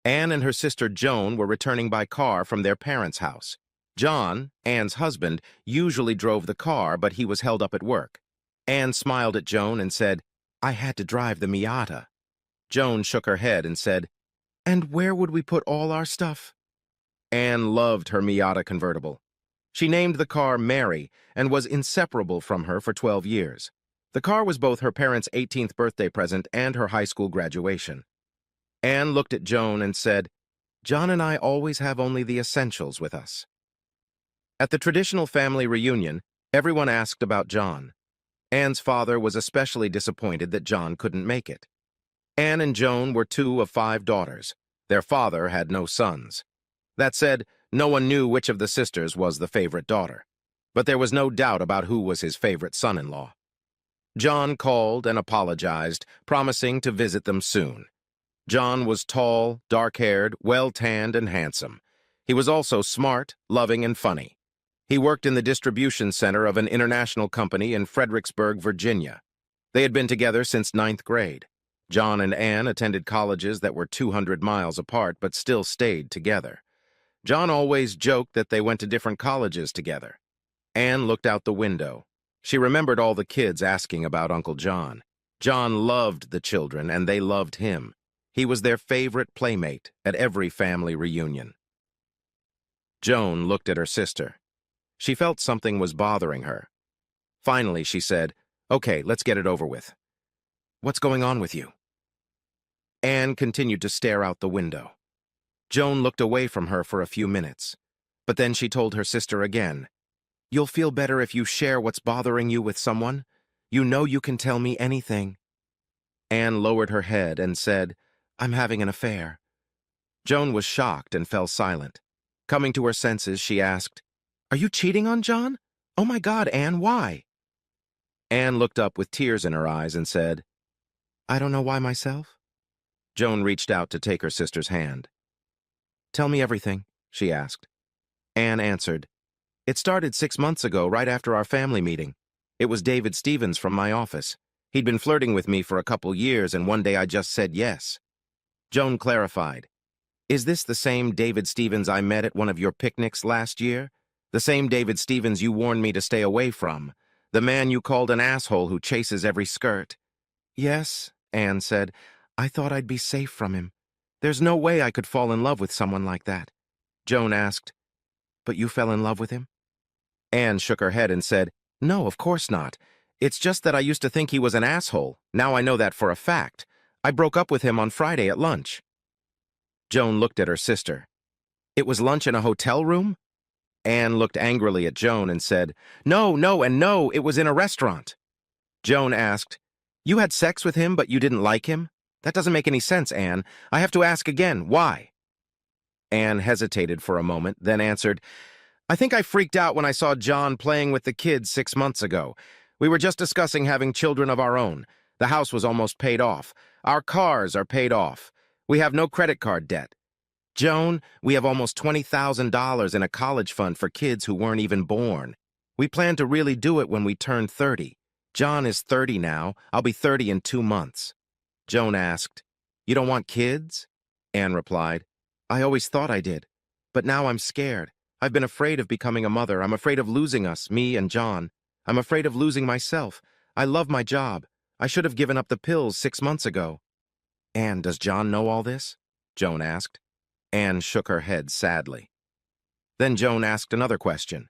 Anne and her sister Joan were returning by car from their parents' house. John, Anne's husband, usually drove the car, but he was held up at work. Anne smiled at Joan and said, "I had to drive the Miata." Joan shook her head and said, "And where would we put all our stuff?" Anne loved her Miata convertible. She named the car Mary and was inseparable from her for 12 years. The car was both her parents' 18th birthday present and her high school graduation. Anne looked at Joan and said, "John and I always have only the essentials with us." At the traditional family reunion, everyone asked about John. Anne's father was especially disappointed that John couldn't make it. Anne and Joan were 2 of 5 daughters. Their father had no sons. That said, no one knew which of the sisters was the favorite daughter. But there was no doubt about who was his favorite son-in-law. John called and apologized, promising to visit them soon. John was tall, dark-haired, well-tanned, and handsome. He was also smart, loving, and funny. He worked in the distribution center of an international company in Fredericksburg, Virginia. They had been together since 9th grade. John and Anne attended colleges that were 200 miles apart but still stayed together. John always joked that they went to different colleges together. Anne looked out the window. She remembered all the kids asking about Uncle John. John loved the children, and they loved him. He was their favorite playmate at every family reunion. Joan looked at her sister. She felt something was bothering her. Finally, she said, "Okay, let's get it over with. What's going on with you?" Anne continued to stare out the window. Joan looked away from her for a few minutes, but then she told her sister again, "You'll feel better if you share what's bothering you with someone. You know you can tell me anything." Anne lowered her head and said, "I'm having an affair." Joan was shocked and fell silent. Coming to her senses, she asked, "Are you cheating on John? Oh my God, Anne, why?" Anne looked up with tears in her eyes and said, "I don't know why myself." Joan reached out to take her sister's hand. "Tell me everything," she asked. Anne answered, "It started 6 months ago, right after our family meeting. It was David Stevens from my office. He'd been flirting with me for a couple years, and one day I just said yes." Joan clarified, "Is this the same David Stevens I met at one of your picnics last year? The same David Stevens you warned me to stay away from? The man you called an asshole who chases every skirt?" "Yes," Anne said. "I thought I'd be safe from him. There's no way I could fall in love with someone like that." Joan asked, "But you fell in love with him?" Anne shook her head and said, "No, of course not. It's just that I used to think he was an asshole. Now I know that for a fact. I broke up with him on Friday at lunch." Joan looked at her sister. "It was lunch in a hotel room?" Anne looked angrily at Joan and said, "No, no, and no, it was in a restaurant." Joan asked, "You had sex with him, but you didn't like him? That doesn't make any sense, Anne. I have to ask again, why?" Anne hesitated for a moment, then answered, "I think I freaked out when I saw John playing with the kids 6 months ago. We were just discussing having children of our own. The house was almost paid off. Our cars are paid off. We have no credit card debt. Joan, we have almost $20,000 in a college fund for kids who weren't even born. We plan to really do it when we turn 30. John is 30 now. I'll be 30 in 2 months. Joan asked, "You don't want kids?" Anne replied, "I always thought I did. But now I'm scared. I've been afraid of becoming a mother. I'm afraid of losing us, me and John. I'm afraid of losing myself. I love my job. I should have given up the pills 6 months ago." "Anne, does John know all this?" Joan asked. Anne shook her head sadly. Then Joan asked another question.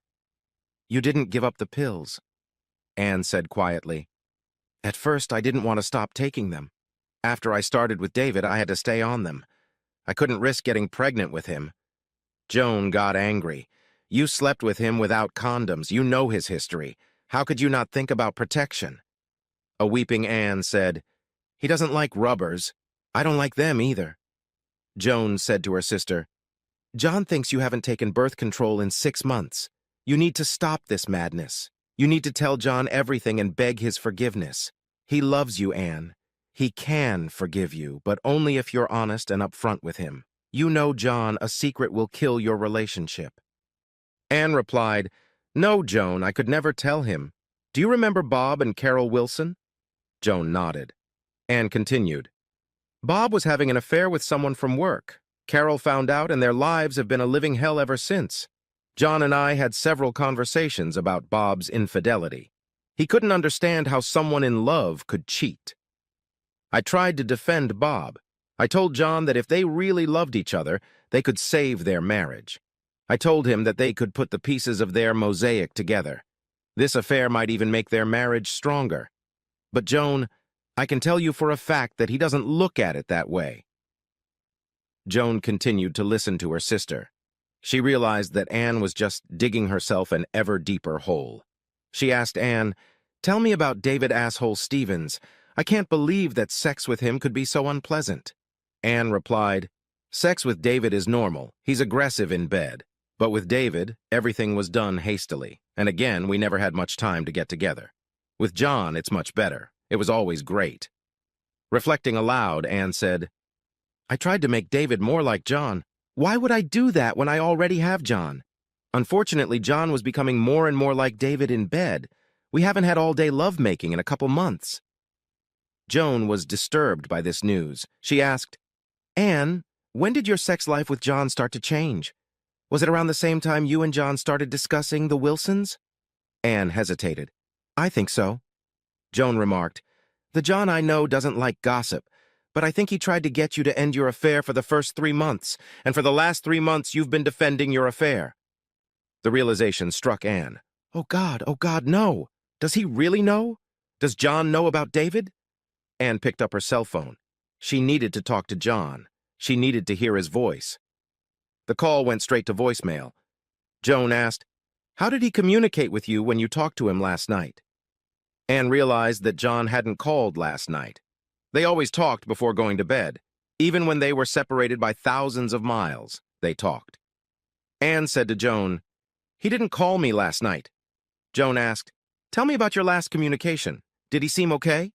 "You didn't give up the pills." Anne said quietly, "At first, I didn't want to stop taking them. After I started with David, I had to stay on them. I couldn't risk getting pregnant with him." Joan got angry. "You slept with him without condoms. You know his history. How could you not think about protection?" A weeping Anne said, "He doesn't like rubbers. I don't like them either." Joan said to her sister, "John thinks you haven't taken birth control in 6 months. You need to stop this madness. You need to tell John everything and beg his forgiveness. He loves you, Anne. He can forgive you, but only if you're honest and upfront with him. You know, John, a secret will kill your relationship." Anne replied, "No, Joan, I could never tell him. Do you remember Bob and Carol Wilson?" Joan nodded. Anne continued, "Bob was having an affair with someone from work. Carol found out, and their lives have been a living hell ever since. John and I had several conversations about Bob's infidelity. He couldn't understand how someone in love could cheat. I tried to defend Bob. I told John that if they really loved each other, they could save their marriage. I told him that they could put the pieces of their mosaic together. This affair might even make their marriage stronger. But Joan, I can tell you for a fact that he doesn't look at it that way. Joan continued to listen to her sister. She realized that Anne was just digging herself an ever deeper hole. She asked Anne, "Tell me about David asshole Stevens. I can't believe that sex with him could be so unpleasant." Anne replied, "Sex with David is normal. He's aggressive in bed. But with David, everything was done hastily, and again, we never had much time to get together. With John, it's much better. It was always great." Reflecting aloud, Anne said, "I tried to make David more like John. Why would I do that when I already have John? Unfortunately, John was becoming more and more like David in bed. We haven't had all-day lovemaking in a couple months." Joan was disturbed by this news. She asked, "Anne, when did your sex life with John start to change? Was it around the same time you and John started discussing the Wilsons?" Anne hesitated. "I think so." Joan remarked, "The John I know doesn't like gossip, but I think he tried to get you to end your affair for the first 3 months, and for the last 3 months you've been defending your affair." The realization struck Anne. Oh God, no. Does he really know? Does John know about David? Anne picked up her cell phone. She needed to talk to John. She needed to hear his voice. The call went straight to voicemail. Joan asked, "How did he communicate with you when you talked to him last night?" Anne realized that John hadn't called last night. They always talked before going to bed. Even when they were separated by thousands of miles, they talked. Anne said to Joan, "He didn't call me last night." Joan asked, "Tell me about your last communication. Did he seem okay?"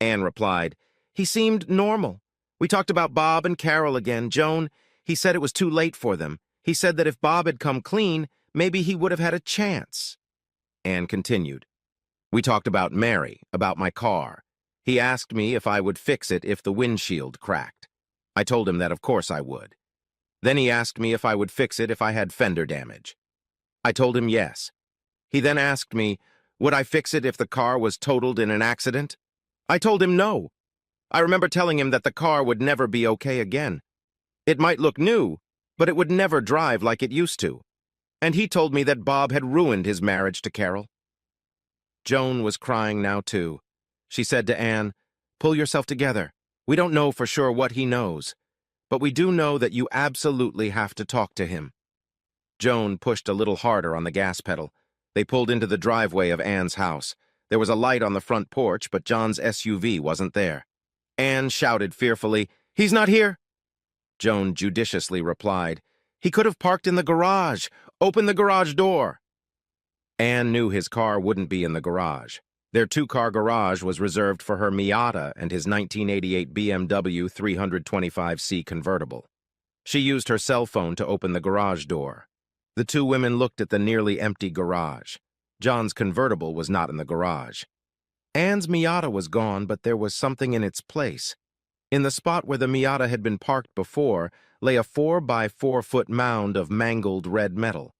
Anne replied, "He seemed normal. We talked about Bob and Carol again. Joan, he said it was too late for them. He said that if Bob had come clean, maybe he would have had a chance." Anne continued, "We talked about Mary, about my car. He asked me if I would fix it if the windshield cracked. I told him that of course I would. Then he asked me if I would fix it if I had fender damage. I told him yes. He then asked me, would I fix it if the car was totaled in an accident? I told him no. I remember telling him that the car would never be okay again. It might look new, but it would never drive like it used to. And he told me that Bob had ruined his marriage to Carol." Joan was crying now too. She said to Anne, "Pull yourself together. We don't know for sure what he knows, but we do know that you absolutely have to talk to him." Joan pushed a little harder on the gas pedal. They pulled into the driveway of Anne's house. There was a light on the front porch, but John's SUV wasn't there. Anne shouted fearfully, "He's not here!" Joan judiciously replied, "He could have parked in the garage. Open the garage door." Anne knew his car wouldn't be in the garage. Their 2-car garage was reserved for her Miata and his 1988 BMW 325C convertible. She used her cell phone to open the garage door. The two women looked at the nearly empty garage. John's convertible was not in the garage. Anne's Miata was gone, but there was something in its place. In the spot where the Miata had been parked before lay a 4-by-4-foot mound of mangled red metal.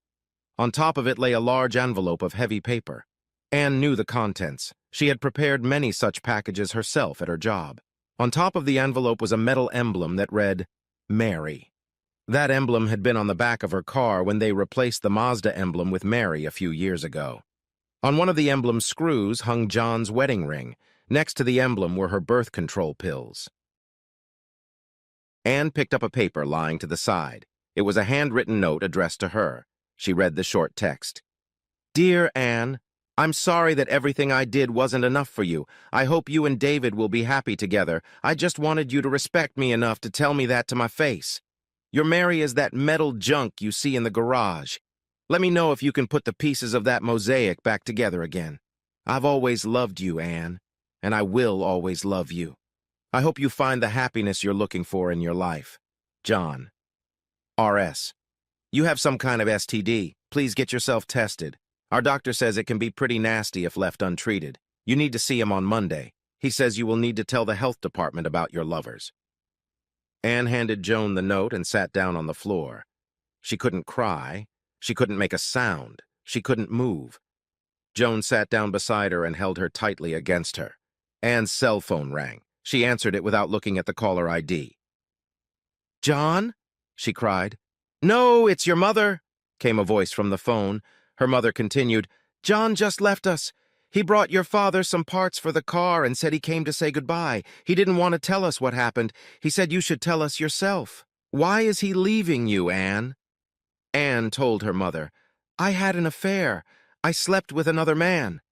On top of it lay a large envelope of heavy paper. Anne knew the contents. She had prepared many such packages herself at her job. On top of the envelope was a metal emblem that read, Mary. That emblem had been on the back of her car when they replaced the Mazda emblem with Mary a few years ago. On one of the emblem's screws hung John's wedding ring. Next to the emblem were her birth control pills. Anne picked up a paper lying to the side. It was a handwritten note addressed to her. She read the short text. "Dear Anne, I'm sorry that everything I did wasn't enough for you. I hope you and David will be happy together. I just wanted you to respect me enough to tell me that to my face. Your Mary is that metal junk you see in the garage. Let me know if you can put the pieces of that mosaic back together again. I've always loved you, Anne, and I will always love you. I hope you find the happiness you're looking for in your life. John. R.S. You have some kind of STD. Please get yourself tested. Our doctor says it can be pretty nasty if left untreated. You need to see him on Monday. He says you will need to tell the health department about your lovers." Anne handed Joan the note and sat down on the floor. She couldn't cry. She couldn't make a sound. She couldn't move. Joan sat down beside her and held her tightly against her. Anne's cell phone rang. She answered it without looking at the caller ID. "John?" she cried. "No, it's your mother," came a voice from the phone. Her mother continued, "John just left us. He brought your father some parts for the car and said he came to say goodbye. He didn't want to tell us what happened. He said you should tell us yourself. Why is he leaving you, Anne?" Anne told her mother, "I had an affair. I slept with another man."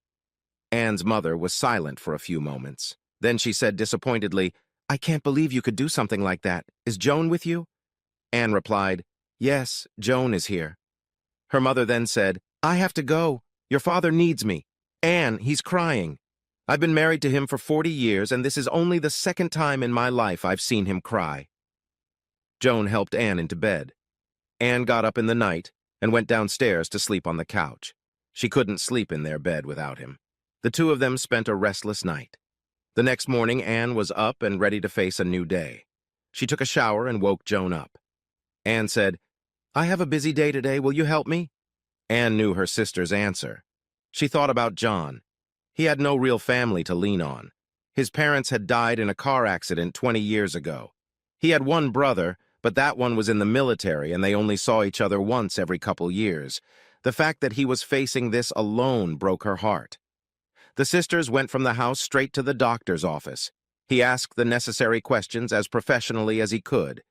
Anne's mother was silent for a few moments. Then she said disappointedly, "I can't believe you could do something like that. Is Joan with you?" Anne replied, "Yes, Joan is here." Her mother then said, "I have to go. Your father needs me. Anne, he's crying. I've been married to him for 40 years, and this is only the second time in my life I've seen him cry." Joan helped Anne into bed. Anne got up in the night and went downstairs to sleep on the couch. She couldn't sleep in their bed without him. The two of them spent a restless night. The next morning, Anne was up and ready to face a new day. She took a shower and woke Joan up. Anne said, "I have a busy day today. Will you help me?" Anne knew her sister's answer. She thought about John. He had no real family to lean on. His parents had died in a car accident 20 years ago. He had one brother, but that one was in the military and they only saw each other once every couple years. The fact that he was facing this alone broke her heart. The sisters went from the house straight to the doctor's office. He asked the necessary questions as professionally as he could.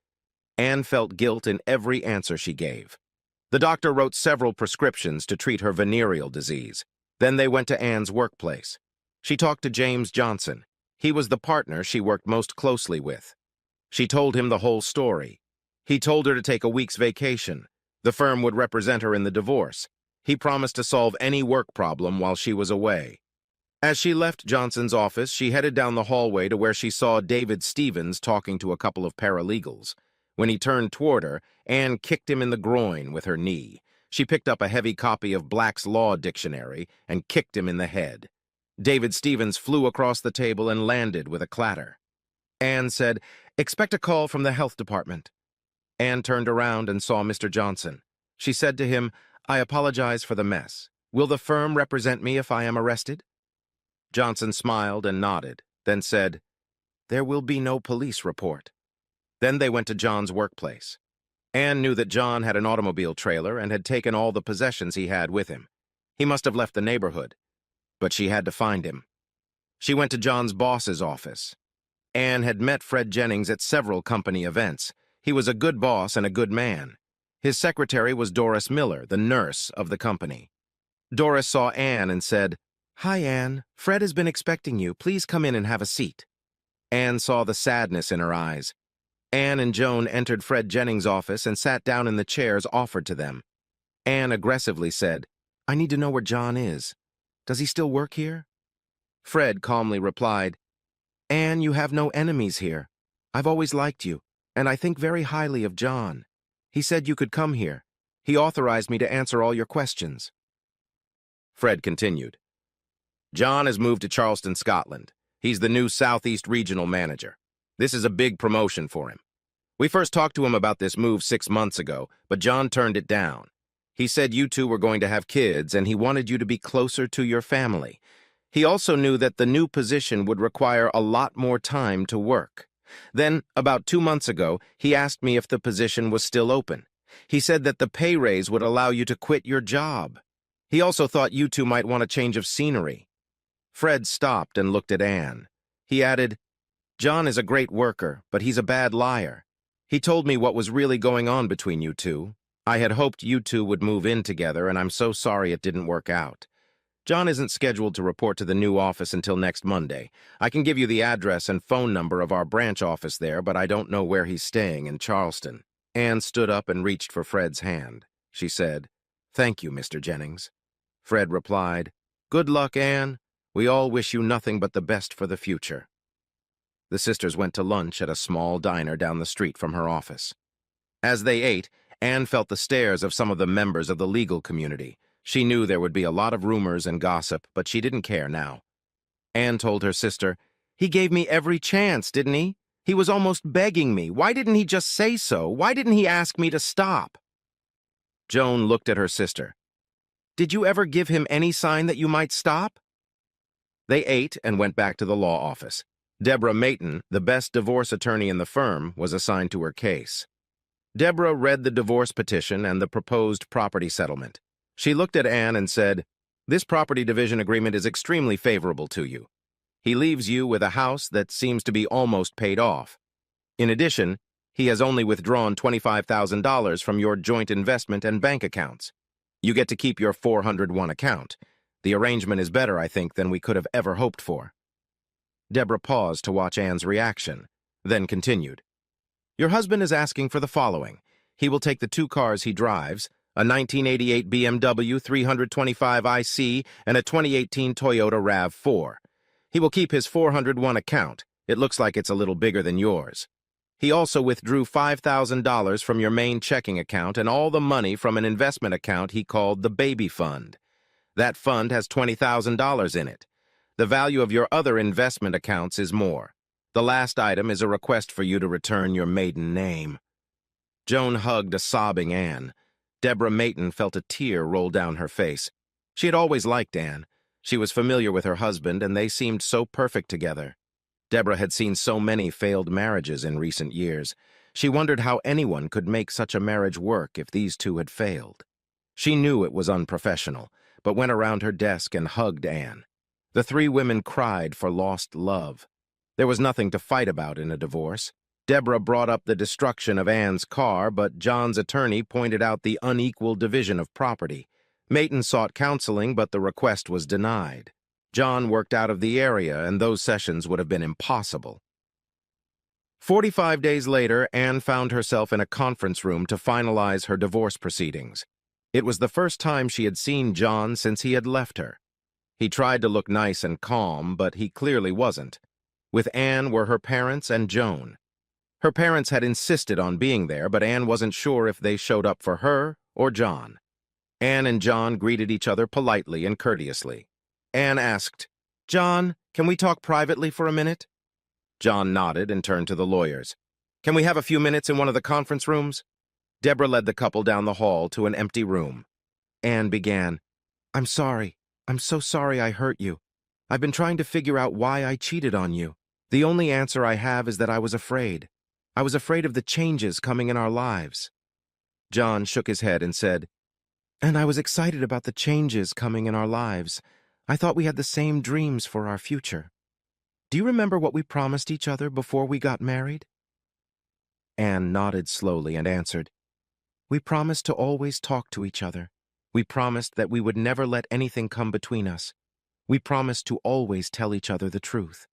Anne felt guilt in every answer she gave. The doctor wrote several prescriptions to treat her venereal disease. Then they went to Anne's workplace. She talked to James Johnson. He was the partner she worked most closely with. She told him the whole story. He told her to take a week's vacation. The firm would represent her in the divorce. He promised to solve any work problem while she was away. As she left Johnson's office, she headed down the hallway to where she saw David Stevens talking to a couple of paralegals. When he turned toward her, Anne kicked him in the groin with her knee. She picked up a heavy copy of Black's Law Dictionary and kicked him in the head. David Stevens flew across the table and landed with a clatter. Anne said, "Expect a call from the health department." Anne turned around and saw Mr. Johnson. She said to him, "I apologize for the mess. Will the firm represent me if I am arrested?" Johnson smiled and nodded, then said, "There will be no police report." Then they went to John's workplace. Anne knew that John had an automobile trailer and had taken all the possessions he had with him. He must have left the neighborhood, but she had to find him. She went to John's boss's office. Anne had met Fred Jennings at several company events. He was a good boss and a good man. His secretary was Doris Miller, the nurse of the company. Doris saw Anne and said, "Hi, Anne. Fred has been expecting you. Please come in and have a seat." Anne saw the sadness in her eyes. Anne and Joan entered Fred Jennings' office and sat down in the chairs offered to them. Anne aggressively said, "I need to know where John is. Does he still work here?" Fred calmly replied, "Anne, you have no enemies here. I've always liked you, and I think very highly of John. He said you could come here. He authorized me to answer all your questions." Fred continued, "John has moved to Charleston, Scotland. He's the new Southeast Regional Manager. This is a big promotion for him. We first talked to him about this move 6 months ago, but John turned it down. He said you two were going to have kids, and he wanted you to be closer to your family. He also knew that the new position would require a lot more time to work. Then, about 2 months ago, he asked me if the position was still open. He said that the pay raise would allow you to quit your job. He also thought you two might want a change of scenery." Fred stopped and looked at Anne. He added, "John is a great worker, but he's a bad liar. He told me what was really going on between you two. I had hoped you two would move in together, and I'm so sorry it didn't work out. John isn't scheduled to report to the new office until next Monday. I can give you the address and phone number of our branch office there, but I don't know where he's staying in Charleston." Anne stood up and reached for Fred's hand. She said, "Thank you, Mr. Jennings." Fred replied, "Good luck, Anne. We all wish you nothing but the best for the future." The sisters went to lunch at a small diner down the street from her office. As they ate, Anne felt the stares of some of the members of the legal community. She knew there would be a lot of rumors and gossip, but she didn't care now. Anne told her sister, "He gave me every chance, didn't he? He was almost begging me. Why didn't he just say so? Why didn't he ask me to stop? Joan looked at her sister. Did you ever give him any sign that you might stop? They ate and went back to the law office. Deborah Mayton, the best divorce attorney in the firm, was assigned to her case. Deborah read the divorce petition and the proposed property settlement. She looked at Anne and said, "This property division agreement is extremely favorable to you. He leaves you with a house that seems to be almost paid off. In addition, he has only withdrawn $25,000 from your joint investment and bank accounts. You get to keep your 401 account. The arrangement is better, I think, than we could have ever hoped for." Deborah paused to watch Anne's reaction, then continued. "Your husband is asking for the following. He will take the 2 cars he drives, a 1988 BMW 325 IC and a 2018 Toyota RAV4. He will keep his 401 account. It looks like it's a little bigger than yours. He also withdrew $5,000 from your main checking account and all the money from an investment account he called the Baby Fund. That fund has $20,000 in it. The value of your other investment accounts is more. The last item is a request for you to return your maiden name." Joan hugged a sobbing Anne. Deborah Mayton felt a tear roll down her face. She had always liked Anne. She was familiar with her husband, and they seemed so perfect together. Deborah had seen so many failed marriages in recent years. She wondered how anyone could make such a marriage work if these two had failed. She knew it was unprofessional, but went around her desk and hugged Anne. The 3 women cried for lost love. There was nothing to fight about in a divorce. Deborah brought up the destruction of Anne's car, but John's attorney pointed out the unequal division of property. Mayton sought counseling, but the request was denied. John worked out of the area, and those sessions would have been impossible. 45 days later, Anne found herself in a conference room to finalize her divorce proceedings. It was the first time she had seen John since he had left her. He tried to look nice and calm, but he clearly wasn't. With Anne were her parents and Joan. Her parents had insisted on being there, but Anne wasn't sure if they showed up for her or John. Anne and John greeted each other politely and courteously. Anne asked, "John, can we talk privately for a minute?" John nodded and turned to the lawyers. "Can we have a few minutes in one of the conference rooms?" Deborah led the couple down the hall to an empty room. Anne began, "I'm sorry. I'm so sorry I hurt you. I've been trying to figure out why I cheated on you. The only answer I have is that I was afraid. I was afraid of the changes coming in our lives." John shook his head and said, "And I was excited about the changes coming in our lives. I thought we had the same dreams for our future. Do you remember what we promised each other before we got married?" Anne nodded slowly and answered, "We promised to always talk to each other. We promised that we would never let anything come between us. We promised to always tell each other the truth."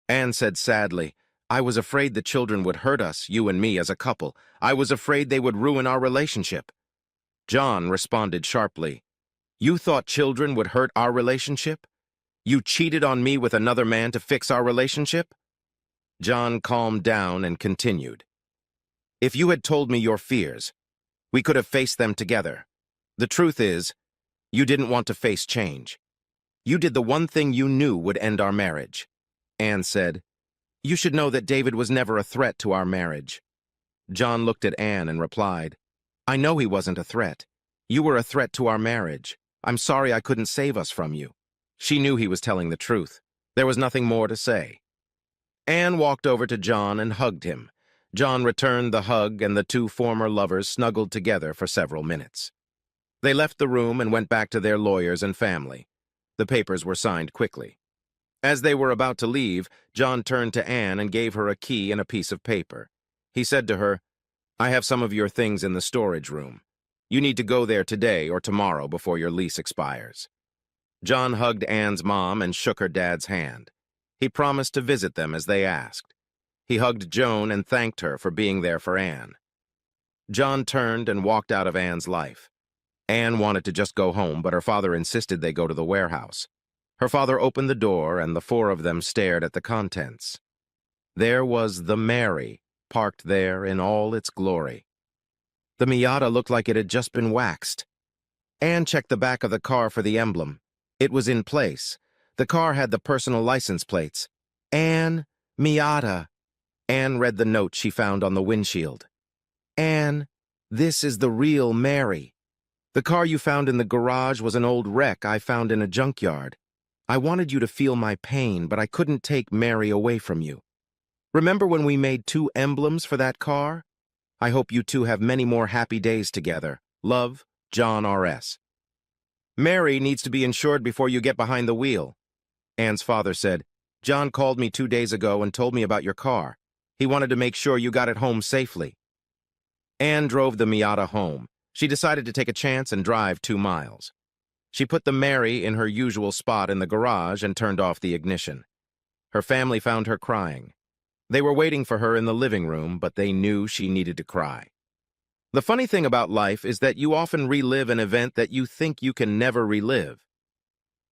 Anne said sadly, "I was afraid the children would hurt us, you and me as a couple. I was afraid they would ruin our relationship." John responded sharply, "You thought children would hurt our relationship? You cheated on me with another man to fix our relationship?" John calmed down and continued, "If you had told me your fears, we could have faced them together. The truth is, you didn't want to face change. You did the one thing you knew would end our marriage." Anne said, "You should know that David was never a threat to our marriage." John looked at Anne and replied, "I know he wasn't a threat. You were a threat to our marriage. I'm sorry I couldn't save us from you." She knew he was telling the truth. There was nothing more to say. Anne walked over to John and hugged him. John returned the hug, and the 2 former lovers snuggled together for several minutes. They left the room and went back to their lawyers and family. The papers were signed quickly. As they were about to leave, John turned to Anne and gave her a key and a piece of paper. He said to her, "I have some of your things in the storage room. You need to go there today or tomorrow before your lease expires." John hugged Anne's mom and shook her dad's hand. He promised to visit them as they asked. He hugged Joan and thanked her for being there for Anne. John turned and walked out of Anne's life. Anne wanted to just go home, but her father insisted they go to the warehouse. Her father opened the door, and the 4 of them stared at the contents. There was the Mary, parked there in all its glory. The Miata looked like it had just been waxed. Anne checked the back of the car for the emblem. It was in place. The car had the personal license plates. Anne, Miata. Anne read the note she found on the windshield. Anne, this is the real Mary. The car you found in the garage was an old wreck I found in a junkyard. I wanted you to feel my pain, but I couldn't take Mary away from you. Remember when we made 2 emblems for that car? I hope you two have many more happy days together. Love, John R.S. Mary needs to be insured before you get behind the wheel. Anne's father said, John called me 2 days ago and told me about your car. He wanted to make sure you got it home safely. Anne drove the Miata home. She decided to take a chance and drive 2 miles. She put the Mary in her usual spot in the garage and turned off the ignition. Her family found her crying. They were waiting for her in the living room, but they knew she needed to cry. The funny thing about life is that you often relive an event that you think you can never relive.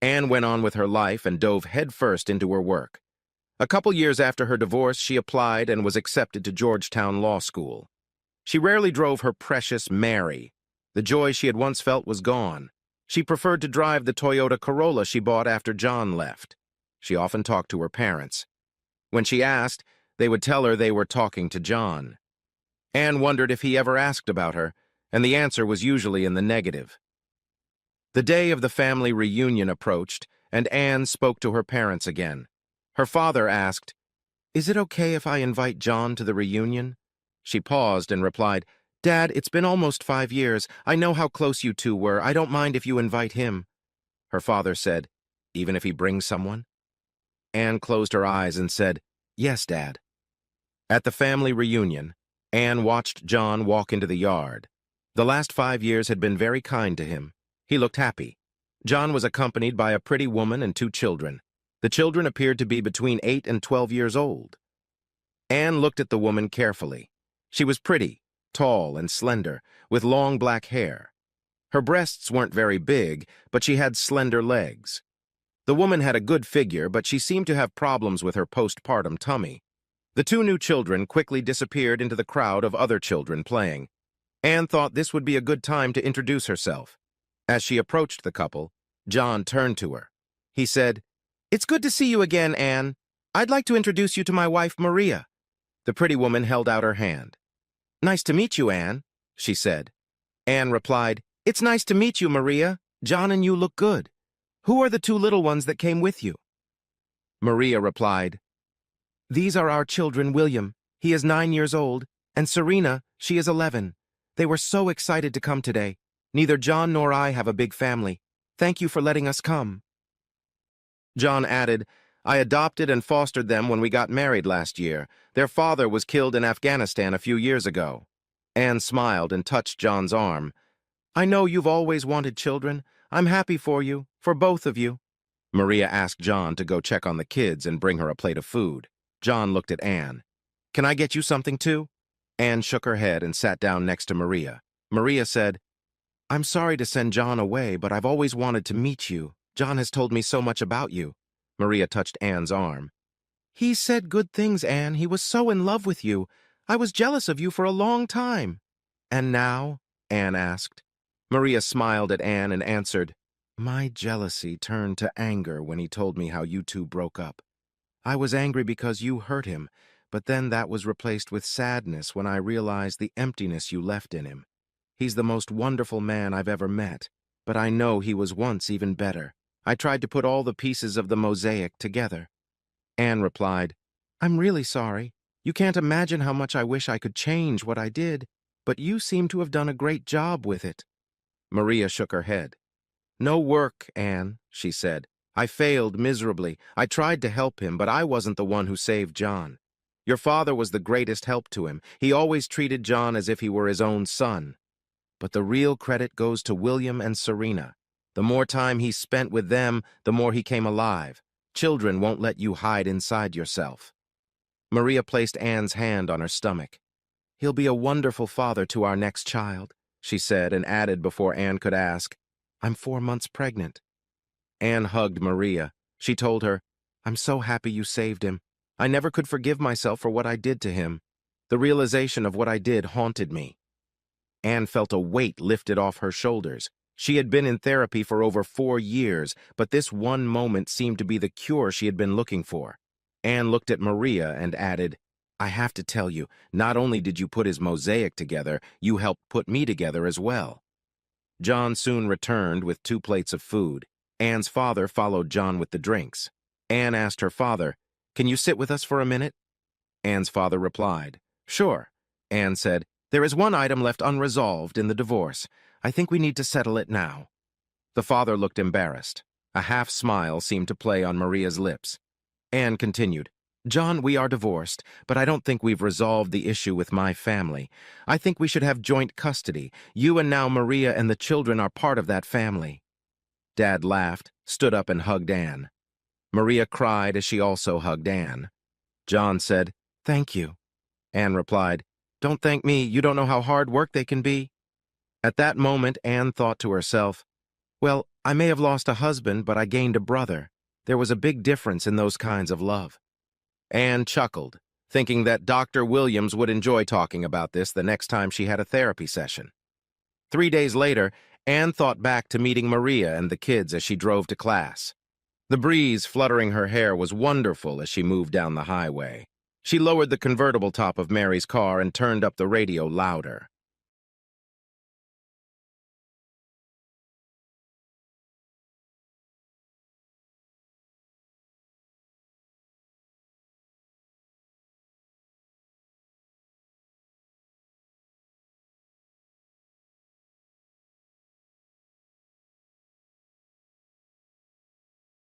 Anne went on with her life and dove headfirst into her work. A couple years after her divorce, she applied and was accepted to Georgetown Law School. She rarely drove her precious Mary. The joy she had once felt was gone. She preferred to drive the Toyota Corolla she bought after John left. She often talked to her parents. When she asked, they would tell her they were talking to John. Anne wondered if he ever asked about her, and the answer was usually in the negative. The day of the family reunion approached, and Anne spoke to her parents again. Her father asked, "Is it okay if I invite John to the reunion?" She paused and replied, "Dad, it's been almost 5 years. I know how close you two were. I don't mind if you invite him." Her father said, "Even if he brings someone?" Anne closed her eyes and said, "Yes, Dad." At the family reunion, Anne watched John walk into the yard. The last 5 years had been very kind to him. He looked happy. John was accompanied by a pretty woman and 2 children. The children appeared to be between 8 and 12 years old. Anne looked at the woman carefully. She was pretty, tall and slender, with long black hair. Her breasts weren't very big, but she had slender legs. The woman had a good figure, but she seemed to have problems with her postpartum tummy. The 2 new children quickly disappeared into the crowd of other children playing. Anne thought this would be a good time to introduce herself. As she approached the couple, John turned to her. He said, "It's good to see you again, Anne. I'd like to introduce you to my wife, Maria." The pretty woman held out her hand. "Nice to meet you, Anne," she said. Anne replied, "It's nice to meet you, Maria. John and you look good. Who are the 2 little ones that came with you?" Maria replied, "These are our children, William. He is 9 years old, and Serena, she is 11. They were so excited to come today. Neither John nor I have a big family. Thank you for letting us come." John added, "I adopted and fostered them when we got married last year. Their father was killed in Afghanistan a few years ago." Anne smiled and touched John's arm. "I know you've always wanted children. I'm happy for you, for both of you." Maria asked John to go check on the kids and bring her a plate of food. John looked at Anne. "Can I get you something too?" Anne shook her head and sat down next to Maria. Maria said, "I'm sorry to send John away, but I've always wanted to meet you. John has told me so much about you." Maria touched Anne's arm. "He said good things, Anne. He was so in love with you. I was jealous of you for a long time." "And now?" Anne asked. Maria smiled at Anne and answered, "My jealousy turned to anger when he told me how you two broke up. I was angry because you hurt him, but then that was replaced with sadness when I realized the emptiness you left in him. He's the most wonderful man I've ever met, but I know he was once even better. I tried to put all the pieces of the mosaic together." Anne replied, "I'm really sorry. You can't imagine how much I wish I could change what I did, but you seem to have done a great job with it." Maria shook her head. "No work, Anne," she said. "I failed miserably. I tried to help him, but I wasn't the one who saved John. Your father was the greatest help to him. He always treated John as if he were his own son. But the real credit goes to William and Serena. The more time he spent with them, the more he came alive. Children won't let you hide inside yourself." Maria placed Anne's hand on her stomach. "He'll be a wonderful father to our next child," she said, and added before Anne could ask, "I'm 4 months pregnant." Anne hugged Maria. She told her, "I'm so happy you saved him. I never could forgive myself for what I did to him. The realization of what I did haunted me." Anne felt a weight lifted off her shoulders. She had been in therapy for over 4 years, but this one moment seemed to be the cure she had been looking for. Anne looked at Maria and added, I have to tell you, not only did you put his mosaic together, you helped put me together as well. John soon returned with 2 plates of food. Anne's father followed John with the drinks. Anne asked her father, Can you sit with us for a minute? Anne's father replied, Sure. Anne said, There is one item left unresolved in the divorce. I think we need to settle it now. The father looked embarrassed. A half-smile seemed to play on Maria's lips. Anne continued, John, we are divorced, but I don't think we've resolved the issue with my family. I think we should have joint custody. You and now Maria and the children are part of that family. Dad laughed, stood up and hugged Anne. Maria cried as she also hugged Anne. John said, Thank you. Anne replied, Don't thank me. You don't know how hard work they can be. At that moment, Anne thought to herself, Well, I may have lost a husband, but I gained a brother. There was a big difference in those kinds of love. Anne chuckled, thinking that Dr. Williams would enjoy talking about this the next time she had a therapy session. 3 days later, Anne thought back to meeting Maria and the kids as she drove to class. The breeze fluttering her hair was wonderful as she moved down the highway. She lowered the convertible top of Mary's car and turned up the radio louder.